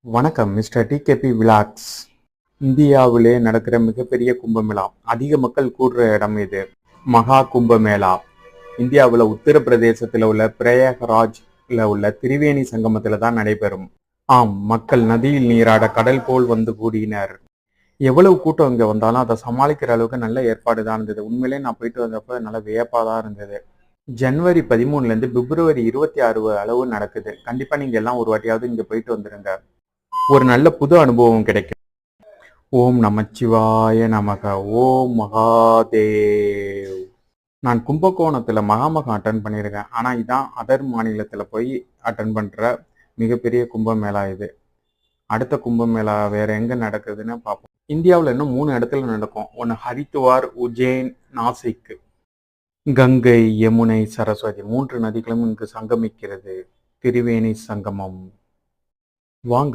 வணக்கம் mister DKP vlogs. இந்தியாவிலே நடக்கிற மிகப்பெரிய கும்பமேளா, அதிக மக்கள் கூடுற இடம் இது. மகா கும்பமேளா இந்தியாவில் உத்தரப்பிரதேசத்தில் உள்ள பிரயாகராஜ்ல உள்ள திரிவேணி சங்கமத்தில் தான் நடைபெறும். ஆம், மக்கள் நதியில் நீராட கடல் போல் வந்து கூடினர். எவ்வளவு கூட்டம் இங்கே வந்தாலும் அதை சமாளிக்கிற அளவுக்கு நல்ல ஏற்பாடு தான் இருந்தது. உண்மையிலே நான் போயிட்டு வந்தப்போ நல்ல வியப்பாக தான் இருந்தது. ஜனவரி 13லேருந்து பிப்ரவரி 26 அளவு நடக்குது. கண்டிப்பாக நீங்கள் எல்லாம் ஒரு வாட்டியாவது இங்கே போயிட்டு வந்துருங்க. ஒரு நல்ல புது அனுபவம் கிடைக்கும். ஓம் நமச்சிவாய நமக. ஓம் மகாதேவ். நான் கும்பகோணத்தில் மகாமகம் அட்டன் பண்ணியிருக்கேன். ஆனால் இதான் அதர் மாநிலத்தில் போய் அட்டன் பண்ணுற மிகப்பெரிய கும்பமேளா இது. அடுத்த கும்பமேளா வேற எங்கே நடக்குதுன்னு பார்ப்போம். இந்தியாவில் இன்னும் 3 இடத்துல நடக்கும். ஒன்று ஹரித்துவார், உஜ்ஜைன், நாசிக். கங்கை, யமுனை, சரஸ்வதி 3 நதிகளும் இங்கு சங்கமிக்கிறது. திரிவேணி சங்கமம். வாங்கள்.